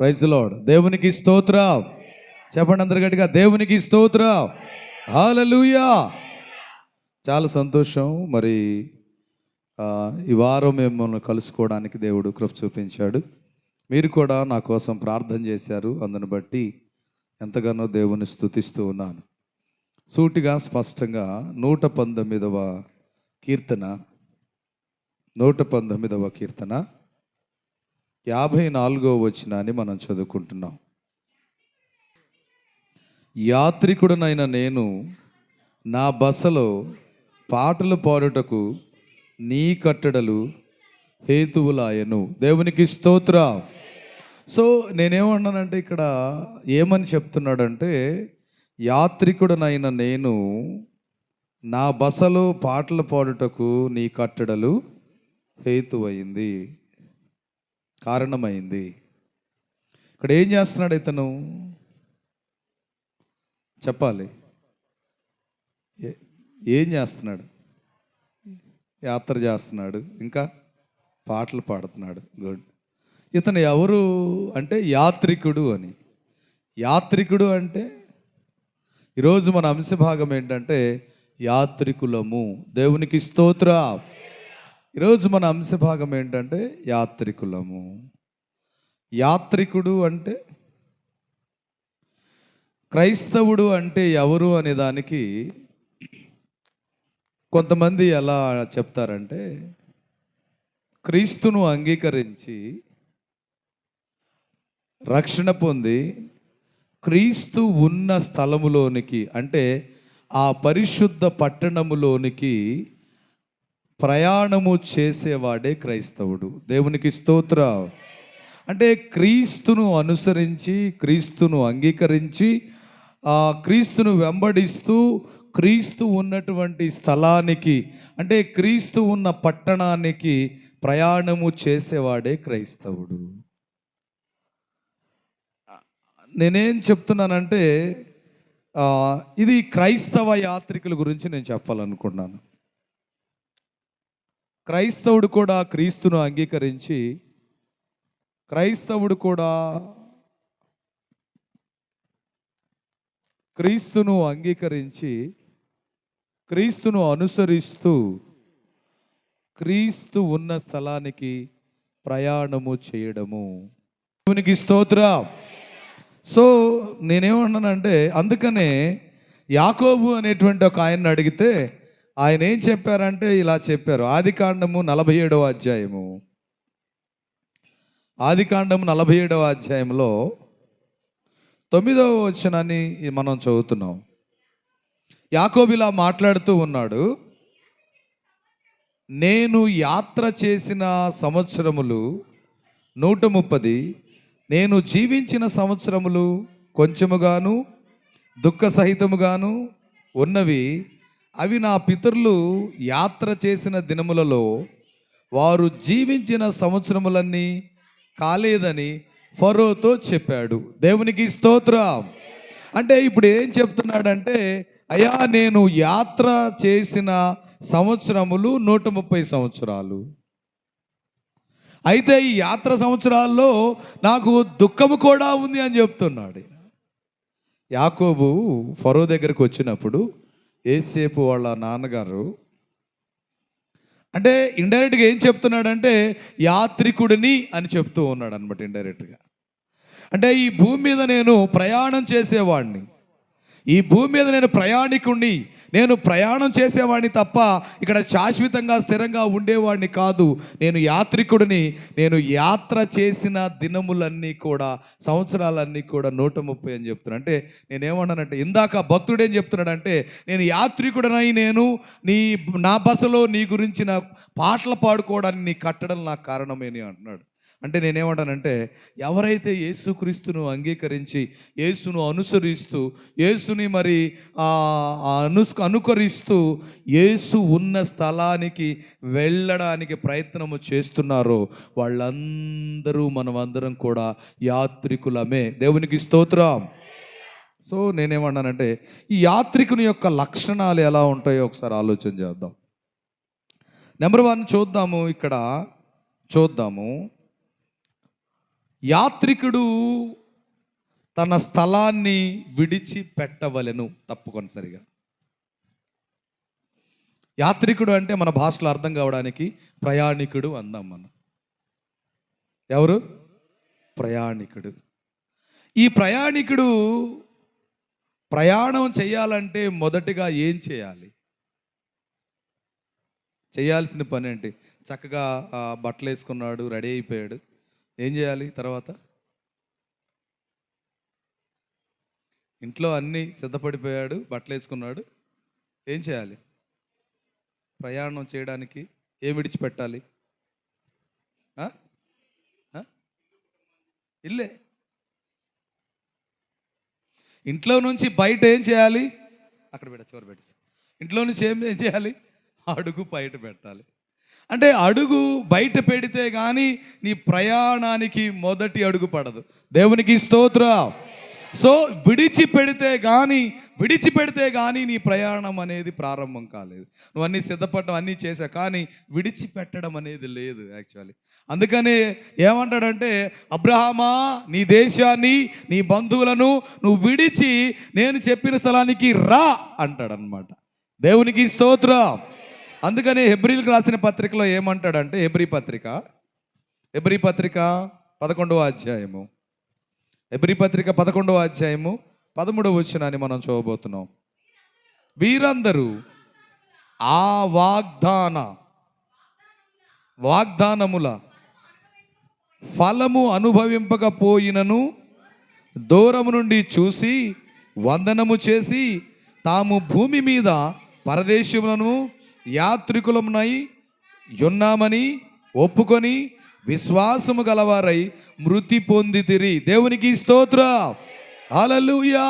Praise lord. దేవునికి స్తోత్రం. చెప్పండి అందరు గట్టిగా, దేవునికి స్తోత్రం. హల్లెలూయా. చాలా సంతోషం. మరి ఈ వారం మిమ్మల్ని కలుసుకోవడానికి దేవుడు కృప చూపించాడు. మీరు కూడా నా కోసం ప్రార్థన చేశారు. అందుని బట్టి ఎంతగానో దేవుని స్తుతిస్తూ ఉన్నాను. సూటిగా స్పష్టంగా 119వ కీర్తన 54వ వచనాన్ని మనం చదువుకుంటున్నాం. యాత్రికుడనైన నేను నా బసలో పాటలు పాడుటకు నీ కట్టడలు హేతువులాయను. దేవునికి స్తోత్రం. సో నేనేమన్నానంటే ఇక్కడ ఏమని చెప్తున్నాడంటే, యాత్రికుడనైన నేను నా బసలో పాటలు పాడుటకు నీ కట్టడలు హేతువైంది, కారణమైంది. ఇక్కడ ఏం చేస్తున్నాడు ఇతను? చెప్పాలి. ఏం చేస్తున్నాడు? యాత్ర చేస్తున్నాడు, ఇంకా పాటలు పాడుతున్నాడు. గుడ్. ఇతను ఎవరు అంటే యాత్రికుడు అని. యాత్రికుడు అంటే ఈరోజు మన అంశభాగం ఏంటంటే యాత్రికులము. దేవునికి స్తోత్రం. ఈరోజు మన అంశభాగం ఏంటంటే యాత్రికులము. యాత్రికుడు అంటే, క్రైస్తవుడు అంటే ఎవరు అనే దానికి కొంతమంది ఎలా చెప్తారంటే, క్రీస్తును అంగీకరించి రక్షణ పొంది క్రీస్తు ఉన్న స్థలములోనికి, అంటే ఆ పరిశుద్ధ పట్టణములోనికి ప్రయాణము చేసేవాడే క్రైస్తవుడు. దేవునికి స్తోత్రం. అంటే క్రీస్తును అనుసరించి, క్రీస్తును అంగీకరించి, క్రీస్తును వెంబడిస్తూ క్రీస్తు ఉన్నటువంటి స్థలానికి, అంటే క్రీస్తు ఉన్న పట్టణానికి ప్రయాణము చేసేవాడే క్రైస్తవుడు. నేనేం చెప్తున్నానంటే, ఇది క్రైస్తవ యాత్రికుల గురించి నేను చెప్పాలనుకున్నాను. క్రైస్తవుడు కూడా క్రీస్తును అంగీకరించి, క్రైస్తవుడు కూడా క్రీస్తును అంగీకరించి, క్రీస్తును అనుసరిస్తూ క్రీస్తు ఉన్న స్థలానికి ప్రయాణము చేయడము. దేవునికి స్తోత్రం. సో నేనేమన్నానంటే, అందుకనే యాకోబు అనేటువంటి ఒక ఆయన్ని అడిగితే ఆయన ఏం చెప్పారంటే ఇలా చెప్పారు. ఆదికాండము 47వ అధ్యాయము, ఆదికాండము 47వ అధ్యాయంలో 9వ వచనాన్ని మనం చదువుతున్నాం. యాకోబు ఇలా మాట్లాడుతూ ఉన్నాడు. నేను యాత్ర చేసిన సంవత్సరములు 130, నేను జీవించిన సంవత్సరములు కొంచెముగాను దుఃఖ సహితముగాను ఉన్నవి. అవి నా పితరులు యాత్ర చేసిన దినములలో వారు జీవించిన సంవత్సరములన్నీ కాలేదని ఫరోతో చెప్పాడు. దేవునికి స్తోత్రం. అంటే ఇప్పుడు ఏం చెప్తున్నాడంటే, అయ్యా నేను యాత్ర చేసిన సంవత్సరములు 130 సంవత్సరాలు. అయితే ఈ యాత్ర సంవత్సరాల్లో నాకు దుఃఖము కూడా ఉంది అని చెప్తున్నాడు. యాకోబు ఫరో దగ్గరికి వచ్చినప్పుడు యోసేపు వాళ్ళ నాన్నగారు అంటే ఇండైరెక్ట్గా ఏం చెప్తున్నాడంటే యాత్రికుడిని అని చెప్తూ ఉన్నాడు అనమాట. ఇండైరెక్ట్గా అంటే ఈ భూమి మీద నేను ప్రయాణం చేసేవాడిని, ఈ భూమి మీద నేను ప్రయాణికుడిని, నేను ప్రయాణం చేసేవాడిని తప్ప ఇక్కడ శాశ్వతంగా స్థిరంగా ఉండేవాడిని కాదు. నేను యాత్రికుడిని. నేను యాత్ర చేసిన దినములన్నీ కూడా, సంవత్సరాలన్నీ కూడా 130 అని చెప్తున్నాను. అంటే నేనేమన్నానంటే, ఇందాక భక్తుడు ఏం చెప్తున్నాడంటే, నేను యాత్రికుడనై నేను నా బసలో నీ గురించిన పాటలు పాడుకోవడానికి నీ కట్టడం నాకు కారణమేని అంటున్నాడు. అంటే నేనేమంటానంటే, ఎవరైతే యేసుక్రీస్తును అంగీకరించి యేసును అనుసరిస్తూ యేసుని మరి అనుకరిస్తూ యేసు ఉన్న స్థలానికి వెళ్ళడానికి ప్రయత్నము చేస్తున్నారో వాళ్ళందరూ, మనమందరం కూడా యాత్రికులమే. దేవునికి స్తోత్రం. సో నేనేమన్నానంటే, ఈ యాత్రికుని యొక్క లక్షణాలు ఎలా ఉంటాయో ఒకసారి ఆలోచన చేద్దాం. నెంబర్ 1 చూద్దాము. ఇక్కడ చూద్దాము. యాత్రికుడు తన స్థలాన్ని విడిచిపెట్టవలెను తప్పనిసరిగా. యాత్రికుడు అంటే మన భాషలో అర్థం కావడానికి ప్రయాణికుడు అందాం మనం. ఎవరు? ప్రయాణికుడు. ఈ ప్రయాణికుడు ప్రయాణం చేయాలంటే మొదటిగా ఏం చేయాలి? చేయాల్సిన పని ఏంటి? చక్కగా బట్టలు వేసుకున్నాడు, రెడీ అయిపోయాడు. ఏం చేయాలి తర్వాత? ఇంట్లో అన్నీ సిద్ధపడిపోయాడు, బట్టలు వేసుకున్నాడు. ఏం చేయాలి? ప్రయాణం చేయడానికి ఏం విడిచిపెట్టాలి? ఇల్లే. ఇంట్లో నుంచి బయట ఏం చేయాలి? అక్కడ చివరి పెట్టేసి ఇంట్లో నుంచి ఏం చేయాలి? అడుగు బయట పెట్టాలి. అంటే అడుగు బయట పెడితే కానీ నీ ప్రయాణానికి మొదటి అడుగు పడదు. దేవునికి స్తోత్రం. సో విడిచిపెడితే కానీ నీ ప్రయాణం అనేది ప్రారంభం కాలేదు. నువ్వు అన్నీ సిద్ధపడడం అన్నీ చేసా, కానీ విడిచిపెట్టడం అనేది లేదు యాక్చువల్లీ. అందుకనే ఏమంటాడంటే, అబ్రహామా, నీ దేశాన్ని, నీ బంధువులను నువ్వు విడిచి నేను చెప్పిన స్థలానికి రా అంటాడనమాట. దేవునికి స్తోత్రం. అందుకని హెబ్రీలకు రాసిన పత్రికలో ఏమంటాడంటే, హెబ్రీ పత్రిక 11వ అధ్యాయము, హెబ్రీ పత్రిక 11వ అధ్యాయము 13వ వచనాన్ని మనం చూడబోతున్నాం. వీరందరూ ఆ వాగ్దానముల ఫలము అనుభవింపకపోయినను దూరము నుండి చూసి వందనము చేసి తాము భూమి మీద పరదేశములను యాత్రికులమునై ఉన్నామని ఒప్పుకొని విశ్వాసము గలవారై మృతి పొందితిరి. దేవునికి స్తోత్రం. హల్లెలూయా.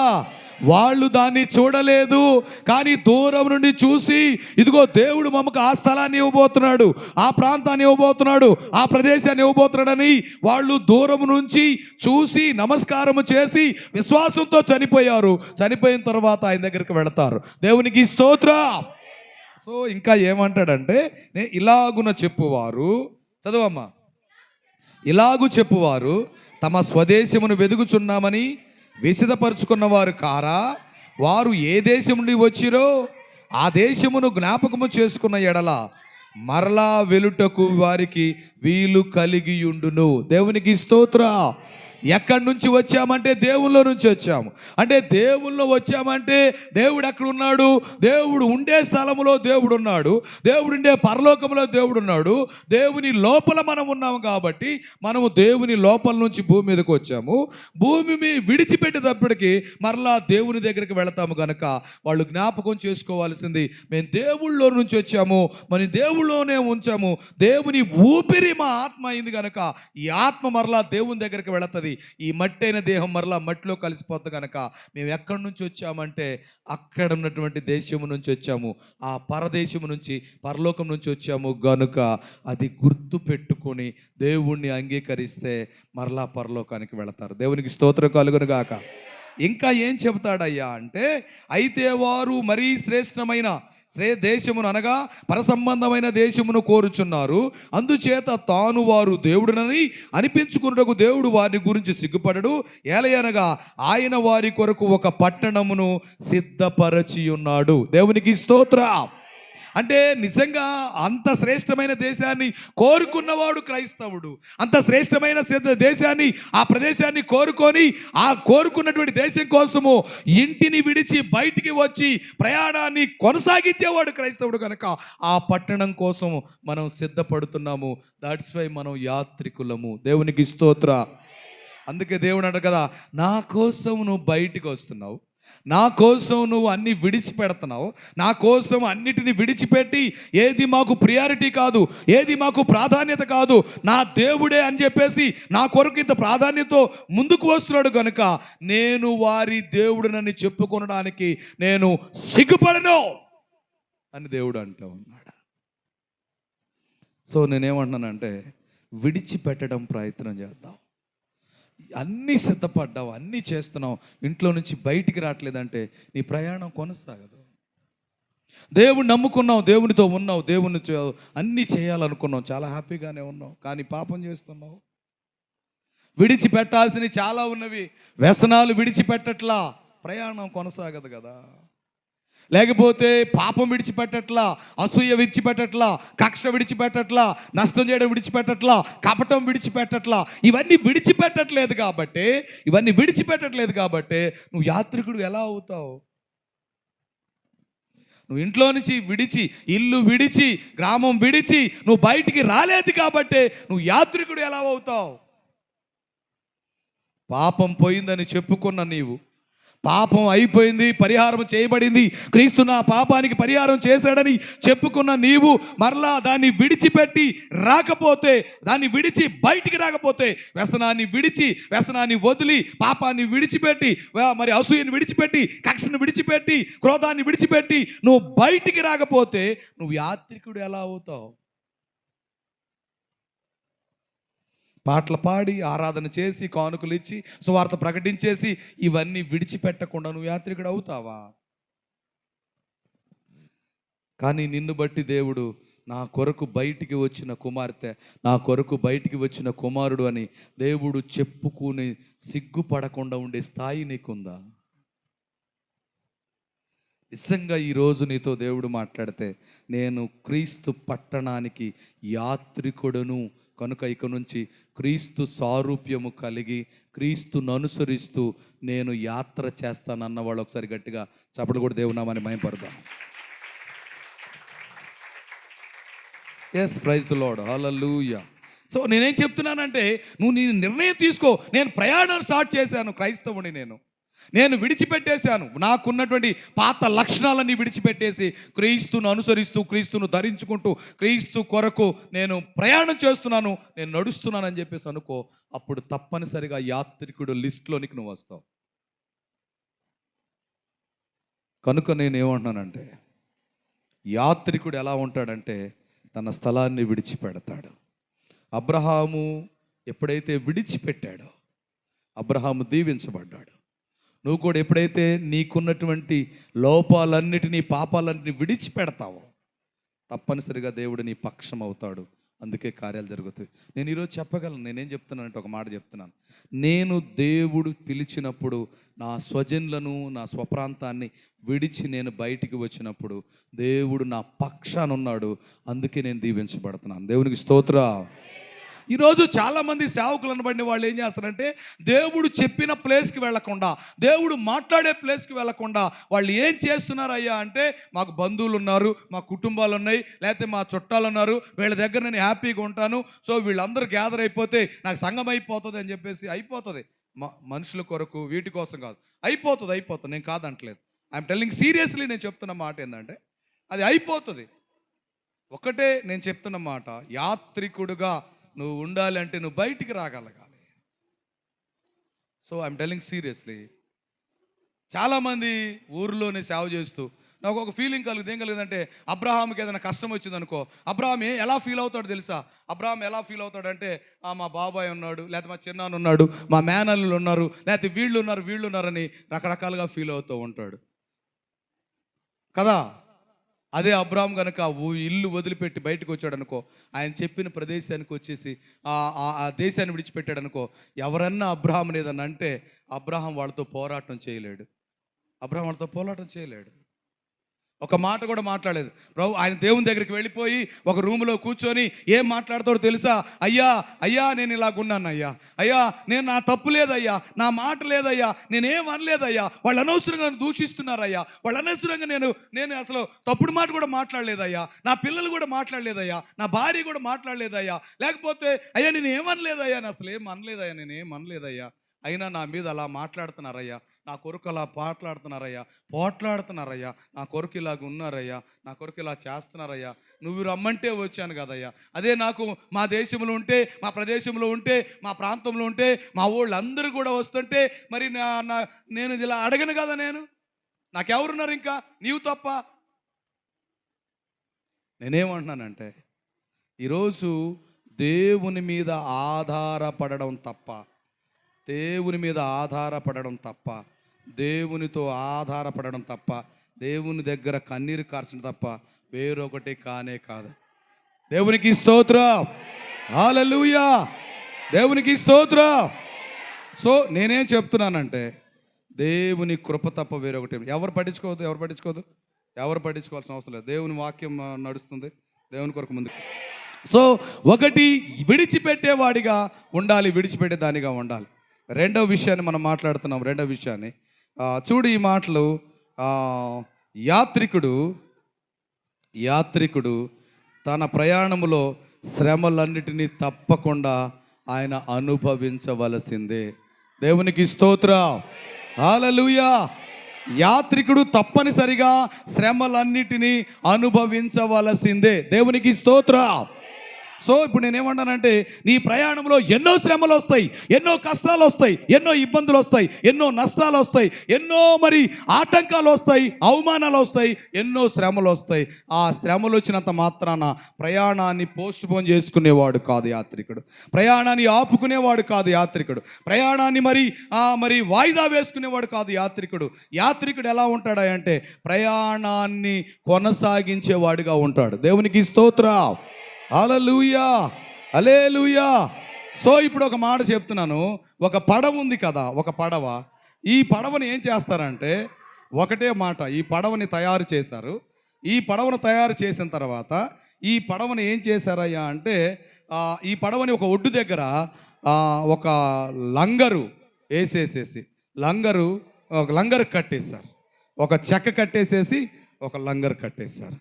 వాళ్ళు దాన్ని చూడలేదు, కానీ దూరం నుండి చూసి, ఇదిగో దేవుడు మమ్మకు ఆ స్థలాన్ని ఇవ్వబోతున్నాడు, ఆ ప్రాంతాన్ని ఇవ్వబోతున్నాడు, ఆ ప్రదేశాన్ని ఇవ్వబోతున్నాడని వాళ్ళు దూరం నుంచి చూసి నమస్కారము చేసి విశ్వాసంతో చనిపోయారు. చనిపోయిన తర్వాత ఆయన దగ్గరికి వెళతారు. దేవునికి స్తోత్రం. సో ఇంకా ఏమంటాడంటే, ఇలాగున చెప్పువారు, చదవమ్మా, ఇలాగు చెప్పువారు తమ స్వదేశమును వెదుగుచున్నామని విసిదపరుచుకున్నవారు కారా? వారు ఏ దేశం నుండి వచ్చిరో ఆ దేశమును జ్ఞాపకము చేసుకున్న ఎడల మరలా వెలుటకు వారికి వీలు కలిగియుండును. దేవునికి స్తోత్రం. ఎక్కడి నుంచి వచ్చామంటే దేవుల్లో నుంచి వచ్చాము. అంటే దేవుల్లో వచ్చామంటే దేవుడు ఎక్కడ ఉన్నాడు? దేవుడు ఉండే స్థలంలో దేవుడు ఉన్నాడు, దేవుడు ఉండే పరలోకంలో దేవుడు ఉన్నాడు. దేవుని లోపల మనం ఉన్నాము కాబట్టి మనము దేవుని లోపల నుంచి భూమి మీదకి వచ్చాము. భూమి విడిచిపెట్టేటప్పటికి మరలా దేవుని దగ్గరికి వెళతాము కనుక వాళ్ళు జ్ఞాపకం చేసుకోవాల్సింది, మేము దేవుళ్ళలో నుంచి వచ్చాము, మన దేవుళ్ళలోనే ఉంచాము. దేవుని ఊపిరి మా ఆత్మ అయింది కనుక ఈ ఆత్మ మరలా దేవుని దగ్గరికి వెళుతుంది. ఈ మట్టి అయిన దేహం మరలా మట్టిలో కలిసిపోతుంది కనుక మేము ఎక్కడి నుంచి వచ్చామంటే అక్కడ ఉన్నటువంటి దేశము నుంచి వచ్చాము, ఆ పరదేశము నుంచి, పరలోకం నుంచి వచ్చాము గనుక అది గుర్తు పెట్టుకొని దేవుణ్ణి అంగీకరిస్తే మరలా పరలోకానికి వెళతారు. దేవునికి స్తోత్రం కలుగును గాక. ఇంకా ఏం చెబుతాడయ్యా అంటే, అయితే వారు మరీ శ్రేష్టమైన దేశమును అనగా పరసంబంధమైన దేశమును కోరుచున్నారు. అందుచేత తాను వారు దేవుడునని అనిపించుకున్నటకు దేవుడు వారిని గురించి సిగ్గుపడడు. ఏలయనగా ఆయన వారి కొరకు ఒక పట్టణమును సిద్ధపరచి ఉన్నాడు. దేవునికి స్తోత్రం. అంటే నిజంగా అంత శ్రేష్టమైన దేశాన్ని కోరుకున్నవాడు క్రైస్తవుడు. అంత శ్రేష్టమైన దేశాన్ని, ఆ ప్రదేశాన్ని కోరుకొని ఆ కోరుకున్నటువంటి దేశం కోసము ఇంటిని విడిచి బయటికి వచ్చి ప్రయాణాన్ని కొనసాగించేవాడు క్రైస్తవుడు కనుక ఆ పట్టణం కోసం మనం సిద్ధపడుతున్నాము. దట్స్ వై మనం యాత్రికులము. దేవునికి స్తోత్రం. అందుకే దేవుడు అంటాడు కదా, నా కోసం నువ్వు బయటికి వస్తున్నావు, నా కోసం నువ్వు అన్ని విడిచిపెడుతున్నావు, నా కోసం అన్నిటిని విడిచిపెట్టి ఏది మాకు ప్రియారిటీ కాదు, ఏది మాకు ప్రాధాన్యత కాదు, నా దేవుడే అని చెప్పేసి నా కొరకు ఇంత ప్రాధాన్యతతో ముందుకు వస్తున్నాడు కనుక నేను వారి దేవుడునని చెప్పుకొనడానికి నేను సిగ్గుపడను అని దేవుడు అంటూ ఉన్నాడు. సో నేనేమంటున్నానంటే, విడిచిపెట్టడం ప్రయత్నం చేద్దాం. అన్నీ సిద్ధపడ్డావు, అన్నీ చేస్తున్నావు, ఇంట్లో నుంచి బయటికి రావట్లేదంటే నీ ప్రయాణం కొనసాగదు. దేవుని నమ్ముకున్నావు, దేవునితో ఉన్నావు, దేవునితో అన్నీ చేయాలనుకున్నావు, చాలా హ్యాపీగానే ఉన్నావు, కానీ పాపం చేస్తున్నావు. విడిచిపెట్టాల్సినవి చాలా ఉన్నవి. వ్యసనాలు విడిచిపెట్టట్లా, ప్రయాణం కొనసాగదు కదా. లేకపోతే పాపం విడిచిపెట్టట్లా, అసూయ విడిచిపెట్టట్లా, కక్ష విడిచిపెట్టట్లా, నష్టం చేయడం విడిచిపెట్టట్లా, కపటం విడిచిపెట్టట్లా. ఇవన్నీ విడిచిపెట్టట్లేదు కాబట్టి నువ్వు యాత్రికుడు ఎలా అవుతావు? నువ్వు ఇంట్లో నుంచి విడిచి, ఇల్లు విడిచి, గ్రామం విడిచి నువ్వు బయటికి రాలేదు కాబట్టి నువ్వు యాత్రికుడు ఎలా అవుతావు? పాపం పోయిందని చెప్పుకున్న నీవు, పాపం అయిపోయింది, పరిహారం చేయబడింది, క్రీస్తు నా పాపానికి పరిహారం చేశాడని చెప్పుకున్న నీవు మరలా దాన్ని విడిచిపెట్టి రాకపోతే, దాన్ని విడిచి బయటికి రాకపోతే, వ్యసనాన్ని వదిలి, పాపాన్ని విడిచిపెట్టి, మరి అసూయని విడిచిపెట్టి, కక్షను విడిచిపెట్టి, క్రోధాన్ని విడిచిపెట్టి నువ్వు బయటికి రాకపోతే నువ్వు యాత్రికుడు ఎలా అవుతావు? పాటలు పాడి, ఆరాధన చేసి, కానుకలు ఇచ్చి, సువార్త ప్రకటించేసి ఇవన్నీ విడిచిపెట్టకుండా నువ్వు యాత్రికుడు అవుతావా? కానీ నిన్ను బట్టి దేవుడు నా కొరకు బయటికి వచ్చిన కుమార్తె, నా కొరకు బయటికి వచ్చిన కుమారుడు అని దేవుడు చెప్పుకుని సిగ్గుపడకుండా ఉండే స్థాయి నీకుందా? నిజంగా ఈరోజు నీతో దేవుడు మాట్లాడితే, నేను క్రీస్తు పట్టణానికి యాత్రికుడును కనుక ఇక నుంచి క్రీస్తు సారూప్యము కలిగి క్రీస్తును అనుసరిస్తూ నేను యాత్ర చేస్తానన్న వాళ్ళు ఒకసారి గట్టిగా చప్పట్లు కూడా దేవునామని మహిమపడదాం. Yes, praise the Lord, hallelujah. So నేనేం చెప్తున్నానంటే, నువ్వు నీ నిర్ణయం తీసుకో. నేను ప్రయాణం స్టార్ట్ చేశాను, క్రైస్తవుని నేను విడిచిపెట్టేశాను. నాకున్నటువంటి పాత లక్షణాలన్నీ విడిచిపెట్టేసి క్రీస్తును అనుసరిస్తూ, క్రీస్తును ధరించుకుంటూ, క్రీస్తు కొరకు నేను ప్రయాణం చేస్తున్నాను, నేను నడుస్తున్నానని చెప్పేసి అనుకో. అప్పుడు తప్పనిసరిగా యాత్రికుడు లిస్టులోనికి నువ్వు వస్తావు. కనుక నేనేమంటున్నానంటే, యాత్రికుడు ఎలా ఉంటాడంటే తన స్థలాన్ని విడిచిపెడతాడు. అబ్రహాము ఎప్పుడైతే విడిచిపెట్టాడో అబ్రహాము దీవించబడ్డాడు. నువ్వు కూడా ఎప్పుడైతే నీకున్నటువంటి లోపాలన్నిటినీ, పాపాలన్నిటినీ విడిచిపెడతావో తప్పనిసరిగా దేవుడు నీ పక్షం అవుతాడు. అందుకే కార్యాలు జరుగుతాయి. నేను ఈరోజు చెప్పగలను. నేనేం చెప్తున్నానంటే ఒక మాట చెప్తున్నాను. నేను దేవుడు పిలిచినప్పుడు నా స్వజనులను, నా స్వప్రాంతాన్ని విడిచి నేను బయటికి వచ్చినప్పుడు దేవుడు నా పక్షాన ఉన్నాడు. అందుకే నేను దీవించబడుతున్నాను. దేవునికి స్తోత్రం. ఈరోజు చాలామంది సేవకులను బడిన వాళ్ళు ఏం చేస్తారంటే, దేవుడు చెప్పిన ప్లేస్కి వెళ్లకుండా, దేవుడు మాట్లాడే ప్లేస్కి వెళ్లకుండా వాళ్ళు ఏం చేస్తున్నారయ్యా అంటే, మాకు బంధువులు ఉన్నారు, మా కుటుంబాలు ఉన్నాయి, లేకపోతే మా చుట్టాలు ఉన్నారు, వీళ్ళ దగ్గర నేను హ్యాపీగా ఉంటాను, సో వీళ్ళందరూ గ్యాదర్ అయిపోతే నాకు సంఘం అయిపోతుంది అని చెప్పేసి. అయిపోతుంది, మనుషుల కొరకు, వీటి కోసం కాదు, అయిపోతుంది. నేను కాదంటలేదు. I'm telling seriously. నేను చెప్తున్న మాట ఏంటంటే అది అయిపోతుంది. ఒకటే నేను చెప్తున్న మాట, యాత్రికుడుగా నువ్వు ఉండాలి అంటే నువ్వు బయటికి రాగలగాలి. So I'm telling seriously. చాలామంది ఊరిలోనే సేవ చేస్తూ నాకు ఒక ఫీలింగ్ కలుగుతుంది. ఏం కలిగిందంటే, అబ్రహాంకి ఏదైనా కష్టం వచ్చిందనుకో, అబ్రహాం ఎలా ఫీల్ అవుతాడు తెలుసా? అబ్రహాం ఎలా ఫీల్ అవుతాడంటే, మా బాబాయ్ ఉన్నాడు, లేకపోతే మా చిన్నాన్న ఉన్నాడు, మా మేనల్లు ఉన్నారు, లేకపోతే వీళ్ళు ఉన్నారని రకరకాలుగా ఫీల్ అవుతూ ఉంటాడు కదా. అదే అబ్రహాం కనుక ఇల్లు వదిలిపెట్టి బయటకు వచ్చాడు అనుకో, ఆయన చెప్పిన ప్రదేశానికి వచ్చేసి ఆ దేశాన్ని విడిచిపెట్టాడు అనుకో, ఎవరన్నా అబ్రహాం ఏదన్నా అంటే అబ్రహాం వాళ్ళతో పోరాటం చేయలేడు. ఒక మాట కూడా మాట్లాడలేదు. ప్రభు ఆయన దేవుని దగ్గరికి వెళ్ళిపోయి ఒక రూములో కూర్చొని ఏం మాట్లాడతాడో తెలుసా? అయ్యా నేను ఇలాగున్నాను అయ్యా నేను, నా తప్పు లేదయ్యా, నా మాట లేదయ్యా, నేనేం అనలేదయ్యా, వాళ్ళు అనవసరంగా నన్ను దూషిస్తున్నారయ్యా, వాళ్ళు అనవసరంగా నేను అసలు తప్పుడు మాట కూడా మాట్లాడలేదయ్యా, నా పిల్లలు కూడా మాట్లాడలేదయ్యా, నా భార్య కూడా మాట్లాడలేదయ్యా, లేకపోతే అయ్యా నేను ఏమనలేదయ్యా, నేను అసలు ఏం అనలేదయ్యా, అయినా నా మీద అలా మాట్లాడుతున్నారయ్యా, నా కొరకు అలా పోట్లాడుతున్నారయ్యా, నా కొరకు ఇలాగ ఉన్నారయ్యా, నా కొరకు ఇలా చేస్తున్నారయ్యా, నువ్వు రమ్మంటే వచ్చాను కదయ్యా. అదే నాకు మా దేశంలో ఉంటే, మా ప్రదేశంలో ఉంటే, మా ప్రాంతంలో ఉంటే, మా వాళ్ళందరూ కూడా వస్తుంటే మరి నేను ఇలా అడగను కదా. నాకెవరున్నారు ఇంకా, నీవు తప్ప. నేనేమంటున్నానంటే, ఈరోజు దేవుని మీద ఆధారపడడం తప్ప, దేవునితో ఆధారపడడం తప్ప, దేవుని దగ్గర కన్నీరు కార్చడం తప్ప వేరొకటి కానే కాదు. దేవునికి స్తోత్రం, హల్లెలూయా, దేవునికి స్తోత్రం. సో నేనేం చెప్తున్నానంటే దేవుని కృప తప్ప వేరొకటి ఎవరు పట్టించుకోవాల్సిన అవసరం లేదు. దేవుని వాక్యం నడుస్తుంది, దేవుని కొరకు ముందు. సో ఒకటి, విడిచిపెట్టేవాడిగా ఉండాలి, విడిచిపెట్టే దానిగా ఉండాలి. రెండవ విషయాన్ని మనం మాట్లాడుతున్నాం. రెండవ విషయాన్ని చూడు, ఈ మాటలు యాత్రికుడు తన ప్రయాణములో శ్రమలన్నిటినీ తప్పకుండా ఆయన అనుభవించవలసిందే. దేవునికి స్తోత్రం, హల్లెలూయా. యాత్రికుడు తప్పనిసరిగా శ్రమలన్నిటినీ అనుభవించవలసిందే. దేవునికి స్తోత్రం. సో ఇప్పుడు నేనేమంటానంటే, నీ ప్రయాణంలో ఎన్నో శ్రమలు వస్తాయి, ఎన్నో కష్టాలు వస్తాయి, ఎన్నో ఇబ్బందులు వస్తాయి, ఎన్నో నష్టాలు వస్తాయి, ఎన్నో ఆటంకాలు వస్తాయి, అవమానాలు వస్తాయి, ఎన్నో శ్రమలు వస్తాయి. ఆ శ్రమలు వచ్చినంత మాత్రాన ప్రయాణాన్ని పోస్ట్ పోన్ చేసుకునేవాడు కాదు యాత్రికుడు. ప్రయాణాన్ని ఆపుకునేవాడు కాదు యాత్రికుడు. ప్రయాణాన్ని మరి వాయిదా వేసుకునేవాడు కాదు యాత్రికుడు. యాత్రికుడు ఎలా ఉంటాడా అంటే, ప్రయాణాన్ని కొనసాగించేవాడుగా ఉంటాడు. దేవునికి స్తోత్రం, హల్లెలూయా, హల్లెలూయా. సో ఇప్పుడు ఒక మాట చెప్తున్నాను. ఒక పడవ ఉంది కదా, ఒక పడవ. ఈ పడవని ఏం చేస్తారంటే, ఒకటే మాట, ఈ పడవని తయారు చేశారు. ఈ పడవను తయారు చేసిన తర్వాత ఈ పడవని ఏం చేశారయ్యా అంటే, ఈ పడవని ఒక ఒడ్డు దగ్గర ఒక లంగరు వేసేసేసి ఒక లంగరు కట్టేశారు. ఒక చెక్క కట్టేసేసి ఒక లంగరు కట్టేశారు.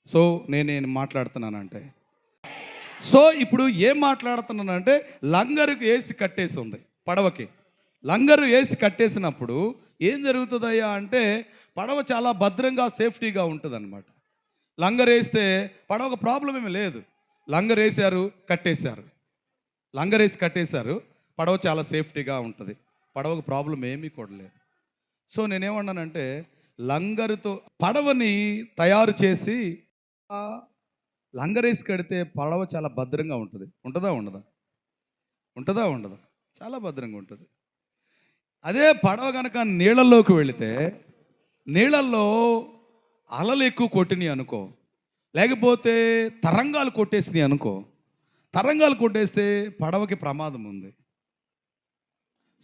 సో నేను మాట్లాడుతున్నానంటే, సో ఇప్పుడు ఏం మాట్లాడుతున్నానంటే, లంగరుకు వేసి కట్టేసి ఉంది పడవకి. లంగరు వేసి కట్టేసినప్పుడు ఏం జరుగుతుందయ్యా అంటే, పడవ చాలా భద్రంగా సేఫ్టీగా ఉంటుంది అనమాట. లంగరు వేస్తే పడవకు ప్రాబ్లం ఏమీ లేదు. లంగరు వేసారు, కట్టేశారు. లంగరు వేసి కట్టేశారు, పడవ చాలా సేఫ్టీగా ఉంటుంది, పడవకు ప్రాబ్లం ఏమీ కూడా లేదు. సో నేనేమన్నానంటే, లంగరుతో పడవని తయారు చేసి లంగరేసి కడితే పడవ చాలా భద్రంగా ఉంటుంది. ఉంటుందా ఉండదా? చాలా భద్రంగా ఉంటుంది. అదే పడవ కనుక నీళ్ళల్లోకి వెళితే, నీళ్ళల్లో అలలు ఎక్కువ కొట్టినాయి అనుకో, లేకపోతే తరంగాలు కొట్టేసినాయి అనుకో, తరంగాలు కొట్టేస్తే పడవకి ప్రమాదం ఉంది.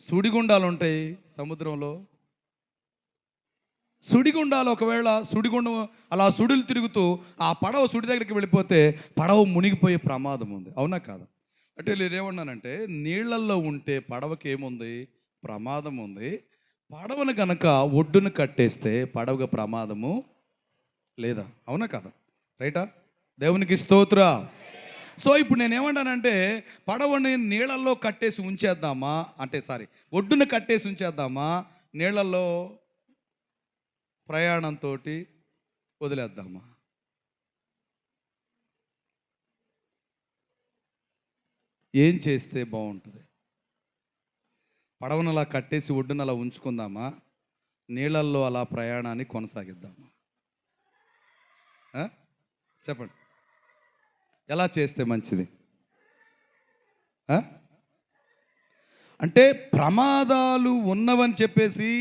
సుడిగుండాలు ఉంటాయి సముద్రంలో. సుడిగుండాలు, ఒకవేళ సుడిగుండం అలా సుడులు తిరుగుతూ ఆ పడవ సుడి దగ్గరికి వెళ్ళిపోతే పడవ మునిగిపోయే ప్రమాదం ఉంది. అవునా కాదా? అంటే నేనేమన్నానంటే, నీళ్ళల్లో ఉంటే పడవకి ఏముంది? ప్రమాదం ఉంది. పడవను కనుక ఒడ్డును కట్టేస్తే పడవకు ప్రమాదము లేదా? అవునా కాదా? రైటా? దేవునికి స్తోత్రం. సో ఇప్పుడు నేనేమన్నానంటే, పడవని నీళ్ళల్లో కట్టేసి ఉంచేద్దామా అంటే, ఒడ్డును కట్టేసి ఉంచేద్దామా, నీళ్ళల్లో ప్రయాణంతో వదిలేద్దామా? ఏం చేస్తే బాగుంటుంది? పడవను అలా కట్టేసి ఒడ్డును అలా ఉంచుకుందామా, నీళ్ళల్లో అలా ప్రయాణాన్ని కొనసాగిద్దామా? చెప్పండి, ఎలా చేస్తే మంచిది? అంటే ప్రమాదాలు ఉన్నవని చెప్పేసి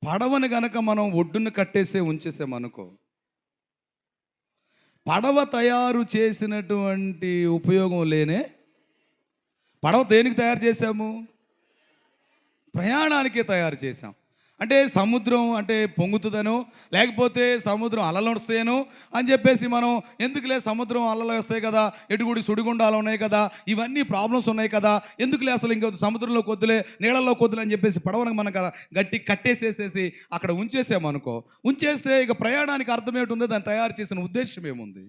పడవని గనక మనం ఒడ్డును కట్టేసే ఉంచేసామనుకో, పడవ తయారు చేసినటువంటి ఉపయోగం లేనే. పడవ దేనికి తయారు చేశాము? ప్రయాణానికే తయారు చేశాం. అంటే సముద్రం అంటే పొంగుతుందనో, లేకపోతే సముద్రం అలలు వస్తాయనో అని చెప్పేసి మనం, ఎందుకులే సముద్రం అలలు వస్తాయి కదా, ఎటుగుడి సుడిగుండాలు ఉన్నాయి కదా, ఇవన్నీ ప్రాబ్లమ్స్ ఉన్నాయి కదా, ఎందుకులే అసలు ఇంకో సముద్రంలో కొద్దులే, నీళ్ళల్లో కొద్దులే అని చెప్పేసి పడవను మనకు గట్టి కట్టేసేసేసి అక్కడ ఉంచేసామనుకో, ఉంచేస్తే ఇక ప్రయాణానికి అర్థం ఏమిటి? దాన్ని తయారు చేసిన ఉద్దేశం ఏముంది?